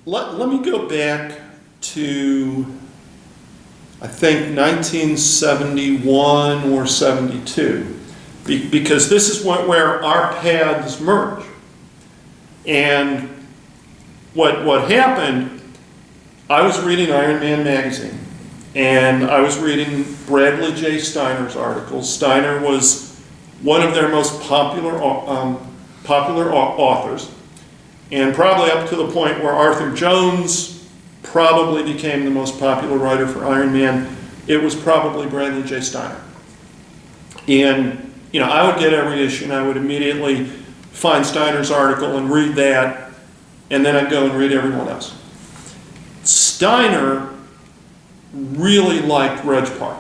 let me go back to, I think, 1971 or 72, because this is where our paths merge. And what happened, I was reading Iron Man magazine, and I was reading Bradley J. Steiner's articles. Steiner was one of their most popular authors, and probably up to the point where Arthur Jones probably became the most popular writer for Iron Man. It was probably Bradley J. Steiner. And I would get every issue, and I would immediately find Steiner's article and read that, and then I'd go and read everyone else. Steiner really liked Reg Park.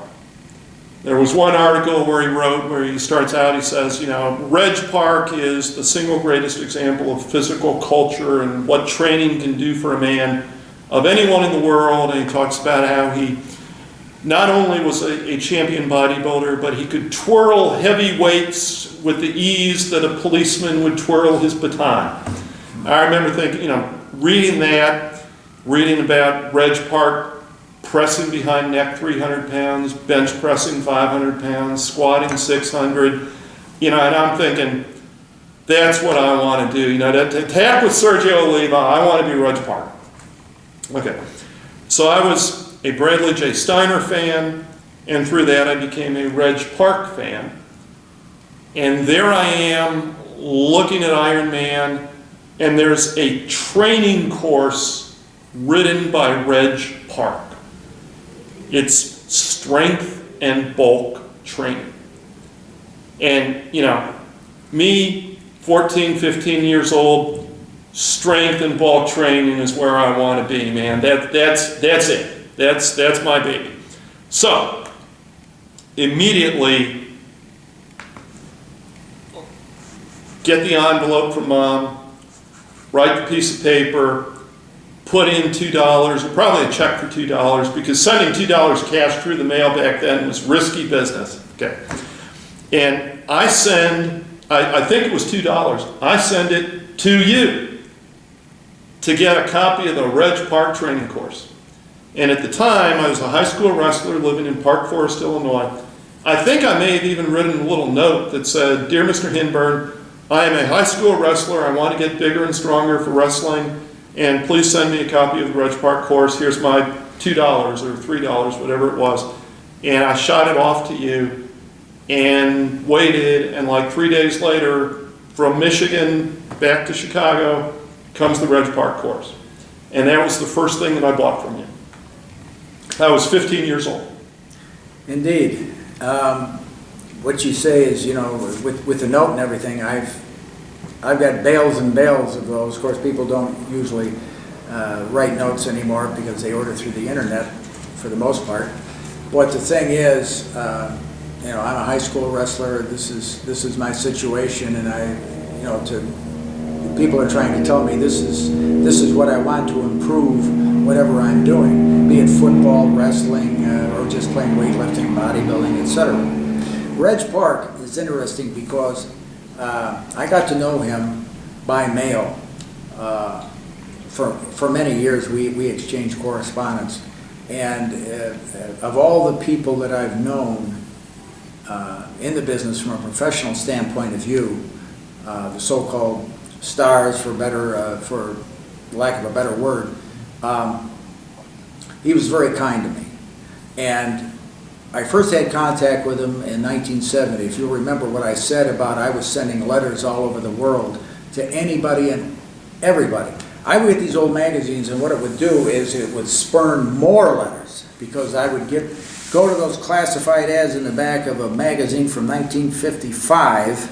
There was one article where he wrote, where he starts out, he says, Reg Park is the single greatest example of physical culture and what training can do for a man of anyone in the world. And he talks about how he not only was a champion bodybuilder, but he could twirl heavy weights with the ease that a policeman would twirl his baton. I remember thinking, reading that, reading about Reg Park pressing behind neck 300 pounds, bench pressing 500 pounds, squatting 600, and I'm thinking, that's what I want to do. To tag with Sergio Oliva, I want to be Reg Park. Okay, so I was a Bradley J. Steiner fan, and through that I became a Reg Park fan. And there I am looking at Iron Man, and there's a training course written by Reg Park. It's strength and bulk training. And, me, 14, 15 years old, strength and bulk training is where I want to be, man. That's it. That's my baby. So, immediately, get the envelope from Mom, write the piece of paper, put in $2, or probably a check for $2, because sending $2 cash through the mail back then was risky business. Okay. And I think it was $2, I send it to you to get a copy of the Reg Park training course. And at the time, I was a high school wrestler living in Park Forest, Illinois. I think I may have even written a little note that said, "Dear Mr. Hinbern, I am a high school wrestler. I want to get bigger and stronger for wrestling, and please send me a copy of the Reg Park course. Here's my $2 or $3, whatever it was." And I shot it off to you and waited, and like 3 days later, from Michigan back to Chicago, comes the Reg Park course. And that was the first thing that I bought from you. I was 15 years old. Indeed. What you say is, with the note and everything, I've got bales and bales of those. Of course, people don't usually write notes anymore because they order through the internet for the most part. But the thing is, I'm a high school wrestler. This is my situation, and people are trying to tell me this is what I want to improve whatever I'm doing, be it football, wrestling, or just plain weightlifting, bodybuilding, etc. Reg Park is interesting because I got to know him by mail. For many years, we exchanged correspondence. And of all the people that I've known in the business from a professional standpoint of view, the so-called stars, for lack of a better word, he was very kind to me. And I first had contact with him in 1970. If you'll remember what I said about I was sending letters all over the world to anybody and everybody. I would get these old magazines, and what it would do is it would spurn more letters, because I would go to those classified ads in the back of a magazine from 1955,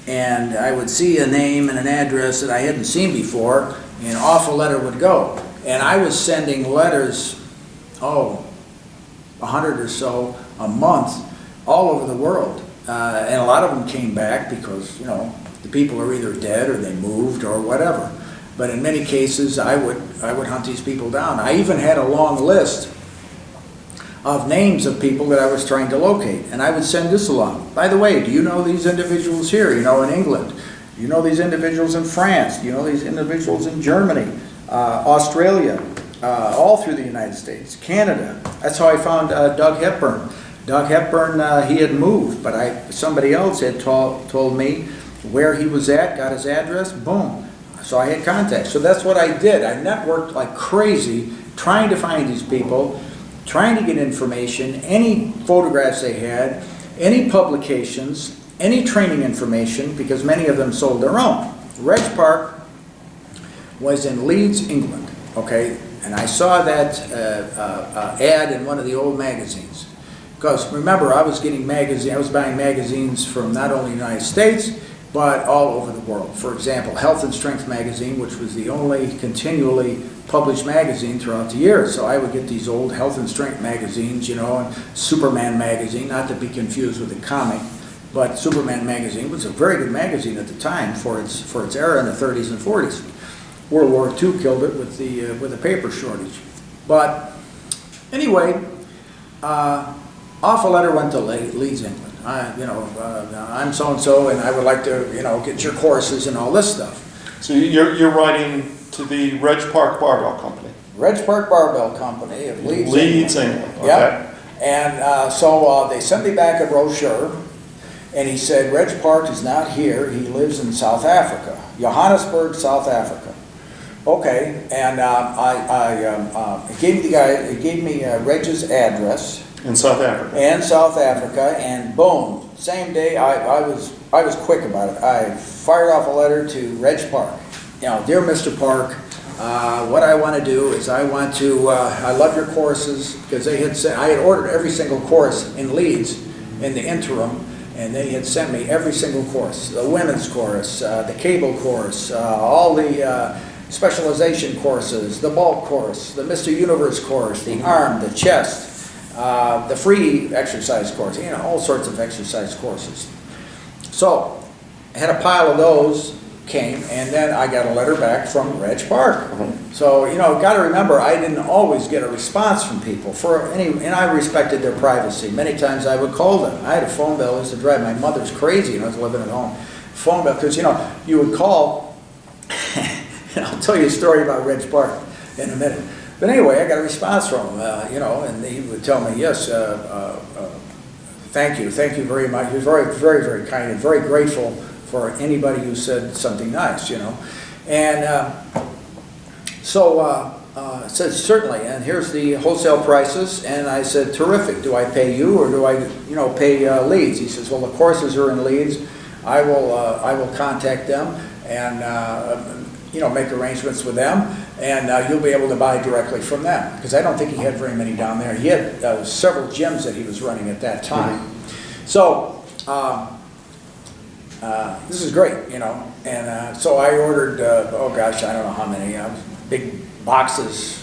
and I would see a name and an address that I hadn't seen before, and off a letter would go. And I was sending letters, 100 or so a month, all over the world. And a lot of them came back because, the people are either dead or they moved or whatever. But in many cases, I would hunt these people down. I even had a long list of names of people that I was trying to locate, and I would send this along. By the way, do you know these individuals here, in England? You know these individuals in France. You know these individuals in Germany, Australia, all through the United States, Canada. That's how I found Doug Hepburn. Doug Hepburn, he had moved, but somebody else had told me where he was at, got his address, boom. So I had contact. So that's what I did. I networked like crazy, trying to find these people, trying to get information, any photographs they had, any publications, any training information, because many of them sold their own. Reg Park was in Leeds, England, okay? And I saw that ad in one of the old magazines. Because remember, I was buying magazines from not only the United States, but all over the world. For example, Health and Strength magazine, which was the only continually published magazine throughout the years. So I would get these old Health and Strength magazines, you know, and Superman magazine, not to be confused with the comic, but Superman magazine was a very good magazine at the time for its era in the 30s and 40s. World War II killed it with the paper shortage. But anyway, off a letter went to Leeds, England. I'm so-and-so, and I would like to, you know, get your courses and all this stuff. So you're writing to the Reg Park Barbell Company? Reg Park Barbell Company of Leeds, England. Okay. Yep. And so they sent me back a brochure, and he said, Reg Park is not here, he lives in South Africa, Johannesburg, South Africa. Okay, and it gave me Reg's address. In South Africa. And South Africa, and boom, same day, I was quick about it. I fired off a letter to Reg Park. You know, dear Mr. Park, what I want to do is I love your courses, because they had sent, I had ordered every single course in Leeds in the interim, and they had sent me every single course, the women's course, the cable course, all the specialization courses, the bulk course, the Mr. Universe course, the arm, the chest, the free exercise course, you know, all sorts of exercise courses. So I had a pile of those came, and then I got a letter back from Reg Park. So, you know, got to remember, I didn't always get a response from people and I respected their privacy. Many times I would call them. I had a phone bill that used to drive my mother's crazy when I was living at home. Phone bill, because, you know, you would call, and I'll tell you a story about Reg Park in a minute. But anyway, I got a response from him, you know, and he would tell me, yes, thank you very much. He was very, very, very kind and very grateful for anybody who said something nice, you know. And said, certainly, and here's the wholesale prices. And I said, terrific. Do I pay you, or do I, you know, pay Leeds? He says, well, the courses are in Leeds. I will contact them and, you know, make arrangements with them, and you'll be able to buy directly from them. Because I don't think he had very many down there. He had several gyms that he was running at that time. So, this is great, you know. And so I ordered, oh gosh, I don't know how many, big boxes.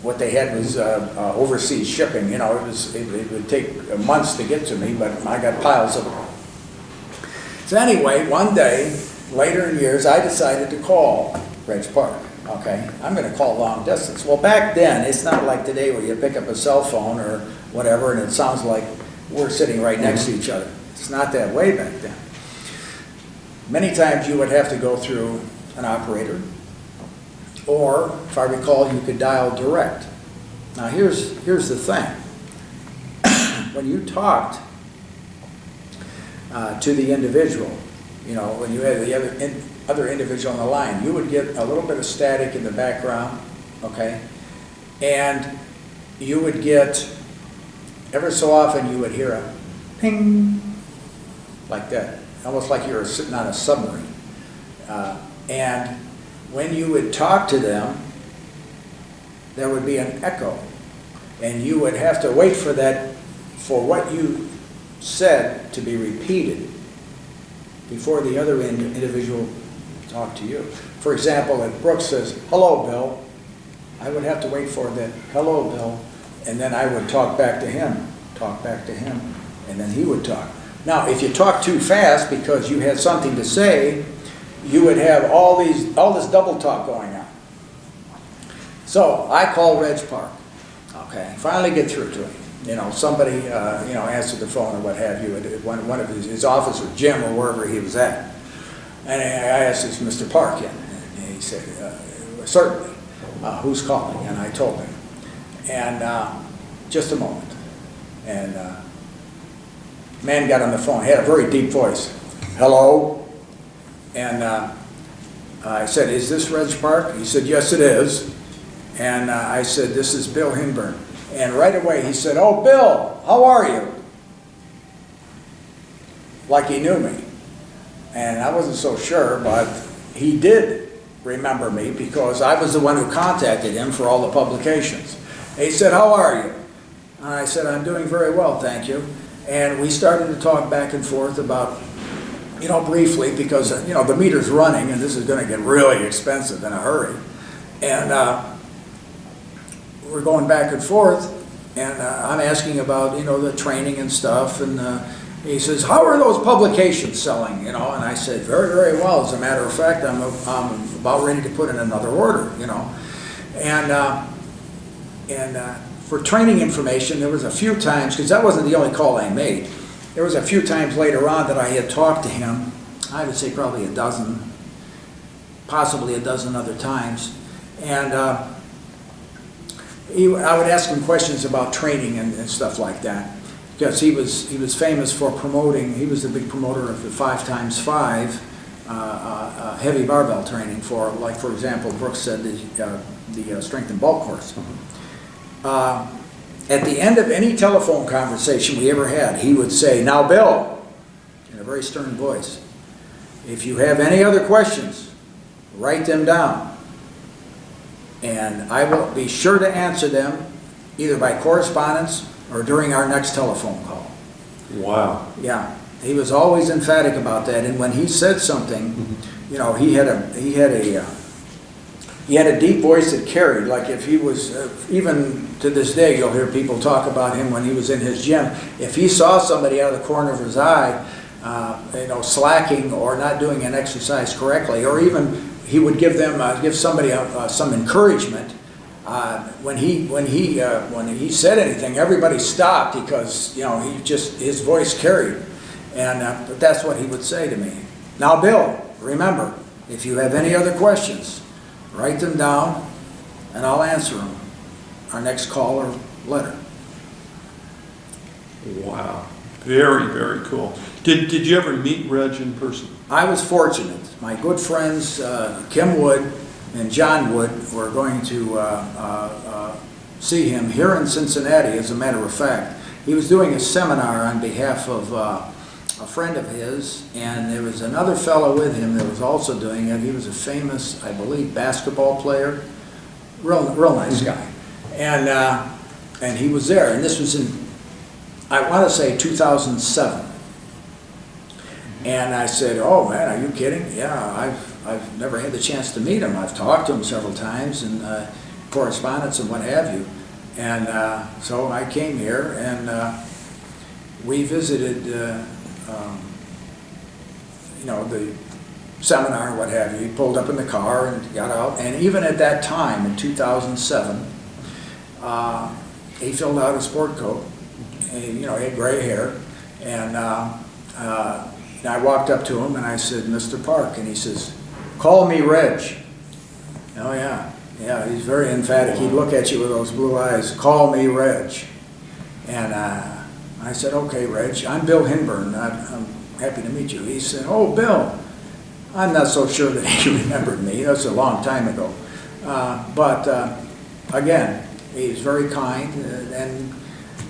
What they had was overseas shipping, you know. It would take months to get to me, but I got piles of them. So anyway, one day, later in years, I decided to call Reg Park. Okay, I'm going to call long distance. Well, back then, it's not like today where you pick up a cell phone or whatever, and it sounds like we're sitting right next to each other. It's not that way back then. Many times you would have to go through an operator, or, if I recall, you could dial direct. Now, here's the thing. When you talked to the individual, you know, when you had the other individual on the line, you would get a little bit of static in the background, okay? And you would get, ever so often, you would hear a ping, like that, almost like you were sitting on a submarine. And when you would talk to them, there would be an echo, and you would have to wait for that, for what you said to be repeated before the other individual talked to you. For example, if Brooks says, hello, Bill, I would have to wait for that, hello, Bill, and then I would talk back to him, and then he would talk. Now, if you talk too fast because you had something to say, you would have all this double talk going on. So I call Reg Park, okay, finally get through to him. You know, somebody, you know, answered the phone or what have you at one of his office or gym or wherever he was at. And I asked, is Mr. Park in? And he said, certainly. Who's calling? And I told him. And just a moment. And man got on the phone. He had a very deep voice. Hello? And I said, is this Reg Park? He said, yes, it is. And I said, this is Bill Hinbern. And right away he said, oh, Bill, how are you? Like he knew me. And I wasn't so sure, but he did remember me because I was the one who contacted him for all the publications. And he said, how are you? And I said, I'm doing very well, thank you. And we started to talk back and forth about, briefly, because, the meter's running and this is going to get really expensive in a hurry. And we're going back and forth, and I'm asking about, the training and stuff, and he says, how are those publications selling, And I said, very, very well. As a matter of fact, I'm about ready to put in another order, And for training information, there was a few times, because that wasn't the only call I made. There was a few times later on that I had talked to him, I would say probably a dozen, possibly a dozen other times. And I would ask him questions about training and stuff like that. Because he was famous for promoting, he was the big promoter of the 5x5 heavy barbell training for, like for example, Brooks said, the strength and bulk course. At the end of any telephone conversation we ever had, he would say, now Bill, in a very stern voice, if you have any other questions, write them down. And I will be sure to answer them either by correspondence or during our next telephone call. Wow. Yeah, he was always emphatic about that. And when he said something, he had a deep voice that carried. Like if he was, even to this day, you'll hear people talk about him when he was in his gym. If he saw somebody out of the corner of his eye, slacking or not doing an exercise correctly, or even he would give somebody some encouragement. When he said anything, everybody stopped because his voice carried, and but that's what he would say to me. Now, Bill, remember, if you have any other questions, write them down, and I'll answer them. Our next call or letter. Wow, very, very cool. Did you ever meet Reg in person? I was fortunate. My good friends Kim Wood and John Wood were going to see him here in Cincinnati, as a matter of fact. He was doing a seminar on behalf of a friend of his, and there was another fellow with him that was also doing it. He was a famous, I believe, basketball player, real nice guy. And he was there, and this was in, I want to say 2007. And I said, oh man, are you kidding? Yeah, I've never had the chance to meet him. I've talked to him several times in correspondence and what have you. And so I came here and we visited, the seminar, what have you. He pulled up in the car and got out. And even at that time, in 2007, he filled out a sport coat. And, he had gray hair. And I walked up to him and I said, Mr. Park, and he says, call me Reg. Oh yeah, he's very emphatic. He'd look at you with those blue eyes, call me Reg. And I said, okay, Reg, I'm Bill Hinbern. I'm happy to meet you. He said, oh, Bill. I'm not so sure that he remembered me. That's a long time ago. But again, he's very kind, and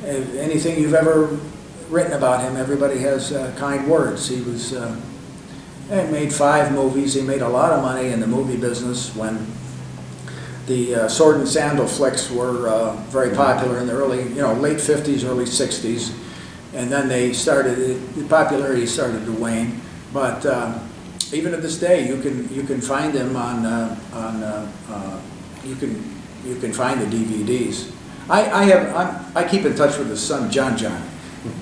anything you've ever written about him, everybody has kind words. He was, he made 5 movies. He made a lot of money in the movie business when the sword and sandal flicks were very popular in the early, late 50s, early 60s. And then the popularity started to wane. But even to this day, you can find them you can find the DVDs. I keep in touch with his son, John,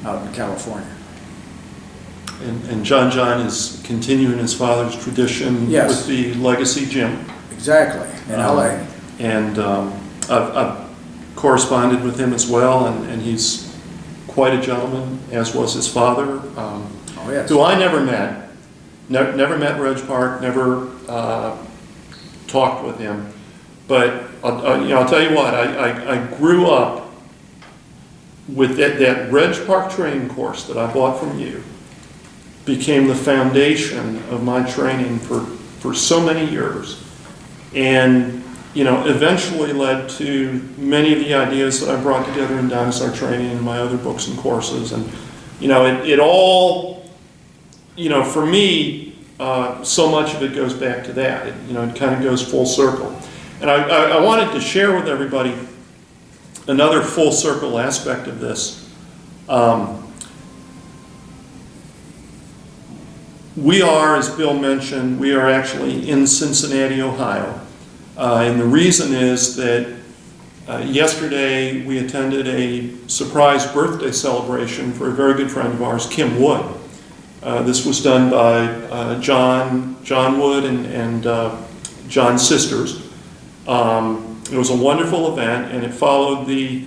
out in California. And John is continuing his father's tradition. Yes. With the Legacy Gym. Exactly, in LA. And I've corresponded with him as well, and he's quite a gentleman, as was his father, Oh, yes. who I never met, Never met Reg Park, never talked with him. But I'll tell you what, I grew up with that Reg Park training course that I bought from you, became the foundation of my training for so many years. And eventually led to many of the ideas that I brought together in dinosaur training and my other books and courses. And, it all, for me, so much of it goes back to that. It kind of goes full circle. And I wanted to share with everybody another full circle aspect of this. We are, as Bill mentioned, we are actually in Cincinnati, Ohio. And the reason is that yesterday we attended a surprise birthday celebration for a very good friend of ours, Kim Wood. This was done by John Wood and John's sisters. It was a wonderful event, and it followed the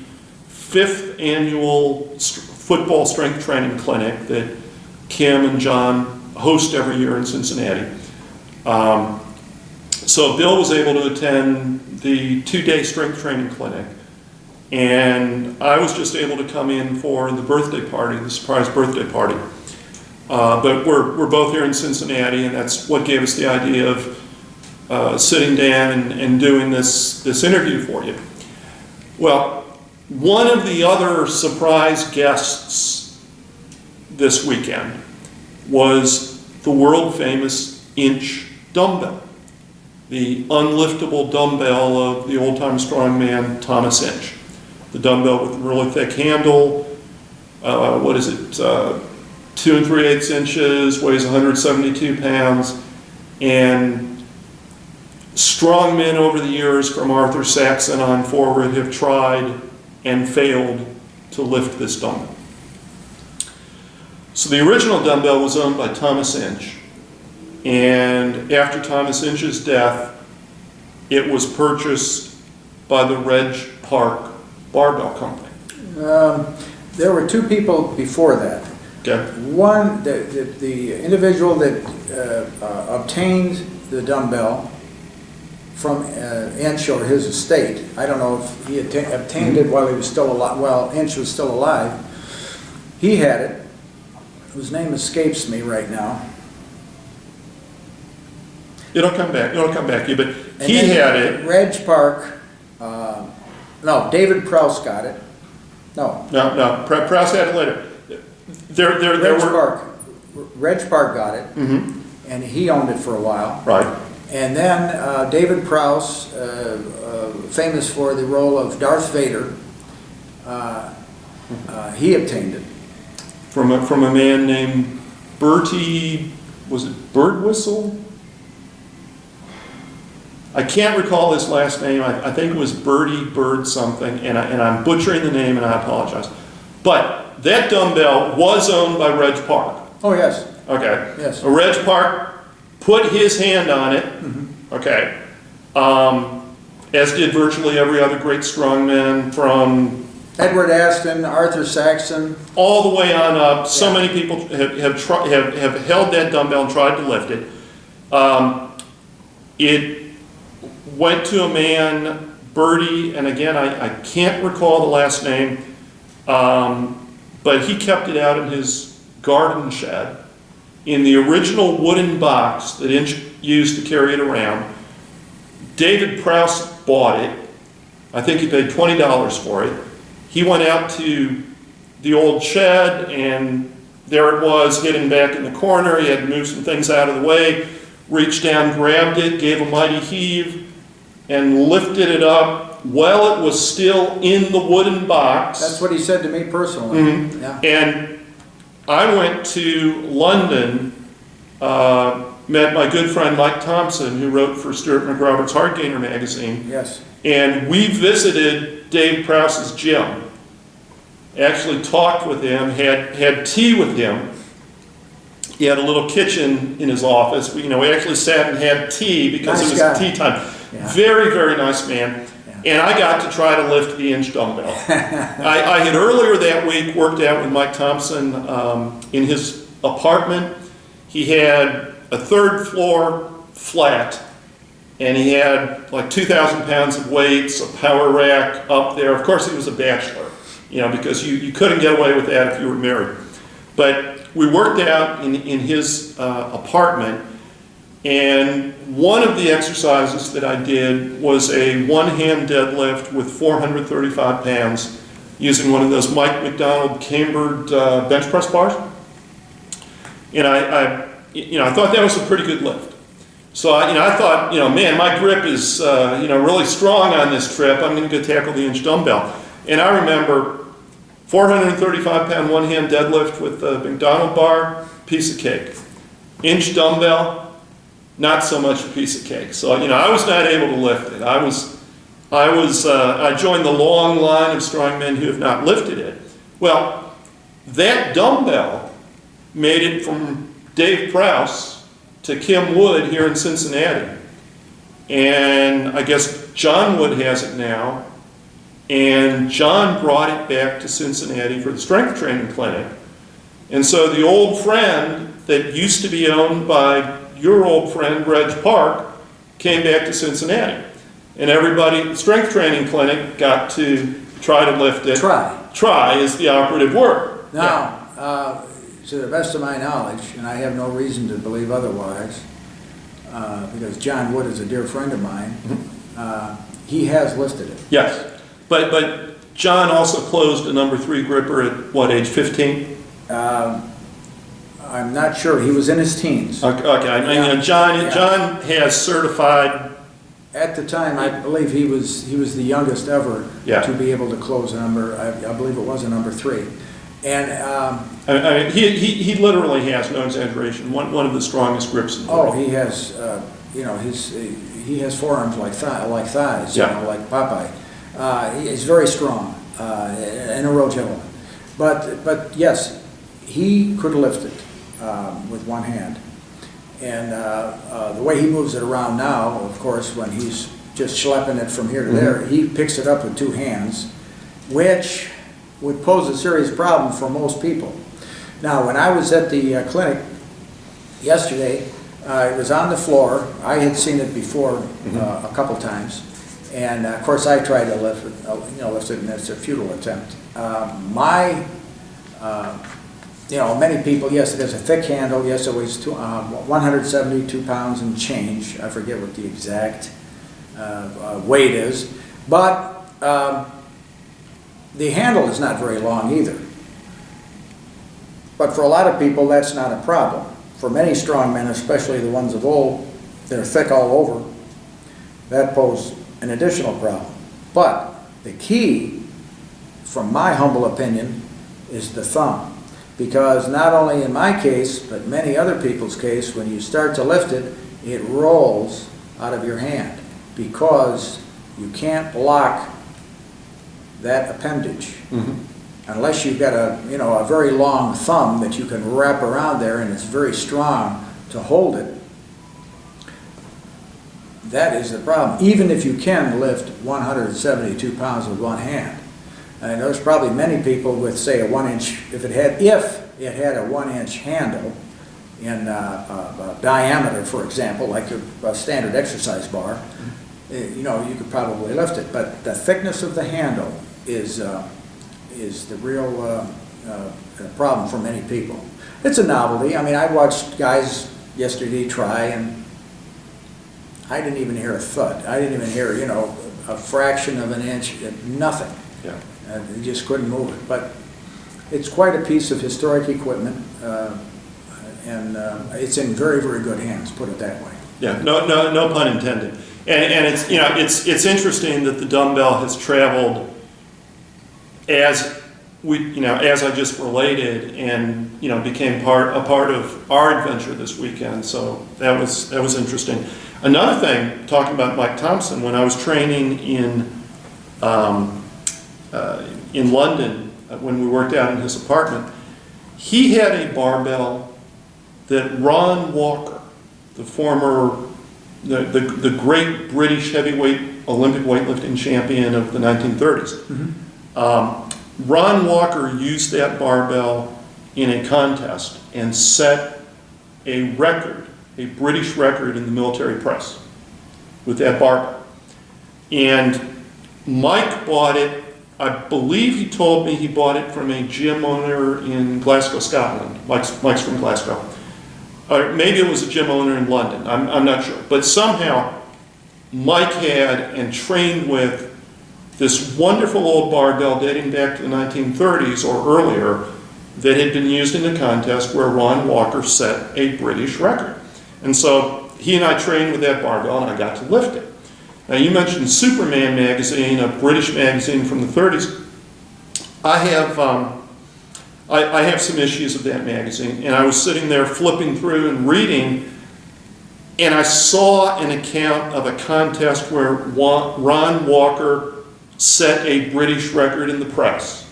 5th annual football strength training clinic that Kim and John host every year in Cincinnati. So Bill was able to attend the 2-day strength training clinic, and I was just able to come in for the birthday party, the surprise birthday party. But we're both here in Cincinnati, and that's what gave us the idea of sitting down and doing this interview for you. Well, one of the other surprise guests this weekend was the world famous inch dumbbell, the unliftable dumbbell of the old-time strongman Thomas Inch. The dumbbell with a really thick handle, 2 3/8 inches, weighs 172 pounds, and strongmen over the years from Arthur Saxon on forward have tried and failed to lift this dumbbell. So the original dumbbell was owned by Thomas Inch, and after Thomas Inch's death, it was purchased by the Reg Park Barbell Company. There were two people before that. Okay. One, the individual that obtained the dumbbell from Inch or his estate. I don't know if he obtained it while he was still alive. Well, Inch was still alive. He had it, whose name escapes me right now. It'll come back to you, but And he then had it. Reg Park, no, David Prowse got it. No. Prowse had it later. Reg Park got it, Mm-hmm. and he owned it for a while. Right. And then David Prowse, famous for the role of Darth Vader, he obtained it. From a man named Bertie, was it Birdwhistle? I can't recall his last name. I think it was Bertie Bird something, and I'm butchering the name, and I apologize. But that dumbbell was owned by Reg Park. Oh, yes. Okay. Yes. Reg Park put his hand on it. Mm-hmm. Okay. As did virtually every other great strongman from Edward Aston, Arthur Saxon. all the way on up. So Yeah. many people have held that dumbbell and tried to lift it. It went to a man, Bertie, and again, I can't recall the last name, but he kept it out in his garden shed in the original wooden box that Inch used to carry it around. David Prowse bought it. I think he paid $20 for it. He went out to the old shed, and there it was, hidden back in the corner. He had to move some things out of the way, reached down, grabbed it, gave a mighty heave, and lifted it up while it was still in the wooden box. That's what he said to me personally. Mm-hmm. Yeah. And I went to London, met my good friend Mike Thompson, who wrote for Stuart McRobert's Hard Gainer magazine. Yes. And we visited Dave Prowse's gym. Actually talked with him, had tea with him. He had a little kitchen in his office. We actually sat and had tea because it was tea time. Yeah. Very, very nice man. Yeah. And I got to try to lift the Inch dumbbell. I had earlier that week worked out with Mike Thompson in his apartment. He had a third floor flat, and he had like 2,000 pounds of weights, a power rack up there. Of course, he was a bachelor, you know, because you couldn't get away with that if you were married. But we worked out in his apartment, and one of the exercises that I did was a one-hand deadlift with 435 pounds using one of those Mike McDonald cambered bench press bars. And I thought that was a pretty good lift. So I thought, man, my grip is really strong on this trip. I'm going to go tackle the inch dumbbell. And I remember 435 pound one-hand deadlift with the McDonald bar, piece of cake. Inch dumbbell, not so much a piece of cake. So I was not able to lift it. I joined the long line of strongmen who have not lifted it. Well, that dumbbell made it from Dave Prowse to Kim Wood here in Cincinnati. And I guess John Wood has it now. And John brought it back to Cincinnati for the strength training clinic. And so the old friend that used to be owned by your old friend, Reg Park, came back to Cincinnati. And everybody at the strength training clinic got to try to lift it. Try is the operative word. Now, to the best of my knowledge, and I have no reason to believe otherwise, because John Wood is a dear friend of mine, he has listed it. Yes, but John also closed a number 3 gripper at what age, 15? I'm not sure. He was in his teens. Okay. John has certified. At the time, I believe he was the youngest ever to be able to close a number. I believe it was a number 3. And he literally has, no exaggeration, one of the strongest grips in the world. He has he has forearms like thighs, like Popeye. He's very strong and a real gentleman. But yes, he could lift it with one hand. And the way he moves it around now, of course, when he's just schlepping it from here to there, he picks it up with 2 hands, which would pose a serious problem for most people. Now, when I was at the clinic yesterday, it was on the floor. I had seen it before a couple times, and of course I tried to lift it, and it's a futile attempt. Many people, yes, it has a thick handle. Yes, it weighs 172 pounds and change. I forget what the exact weight is, but the handle is not very long either. But for a lot of people, that's not a problem. For many strong men, especially the ones of old, they're thick all over. That poses an additional problem. But the key, from my humble opinion, is the thumb. Because not only in my case, but many other people's case, when you start to lift it, it rolls out of your hand because you can't lock that appendage unless you've got a very long thumb that you can wrap around there and it's very strong to hold it. That is the problem. Even if you can lift 172 pounds with one hand. And there's probably many people with, say, a 1-inch, if it had a 1-inch handle in diameter, for example, like a standard exercise bar, you could probably lift it. But the thickness of the handle is the real problem for many people. It's a novelty. I mean, I watched guys yesterday try, and I didn't even hear a thud. I didn't even hear, a fraction of an inch, nothing. Yeah. They just couldn't move it. But it's quite a piece of historic equipment, and it's in very, very good hands, put it that way. Yeah, no pun intended. And it's interesting that the dumbbell has traveled as I just related, and became a part of our adventure this weekend. So that was interesting. Another thing, talking about Mike Thompson, when I was training in London, when we worked out in his apartment, he had a barbell that Ron Walker, the former, the great British heavyweight Olympic weightlifting champion of the 1930s. Ron Walker used that barbell in a contest and set a record, a British record in the military press with that barbell. And Mike bought it, I believe he told me he bought it from a gym owner in Glasgow, Scotland. Mike's from Glasgow. Or maybe it was a gym owner in London, I'm not sure. But somehow Mike had and trained with this wonderful old barbell dating back to the 1930s or earlier that had been used in a contest where Ron Walker set a British record. And so he and I trained with that barbell and I got to lift it. Now you mentioned Superman magazine, a British magazine from the 30s. I have some issues of that magazine, and I was sitting there flipping through and reading, and I saw an account of a contest where Ron Walker set a British record in the press.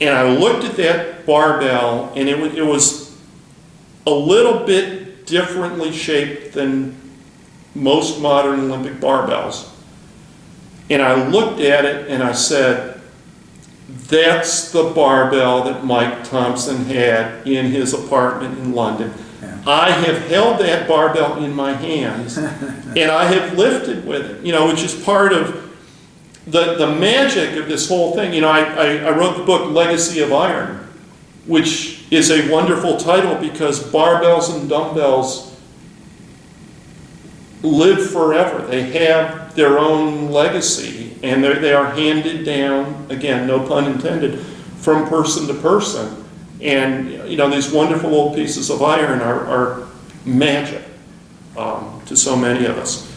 And I looked at that barbell, and it was a little bit differently shaped than most modern Olympic barbells. And I looked at it and I said, that's the barbell that Mike Thompson had in his apartment in London. Yeah. I have held that barbell in my hands and I have lifted with it, which is part of the magic of this whole thing. I wrote the book Legacy of Iron, which is a wonderful title because barbells and dumbbells live forever. They have their own legacy, and they are handed down, again, no pun intended, from person to person. And these wonderful old pieces of iron are magic to so many of us.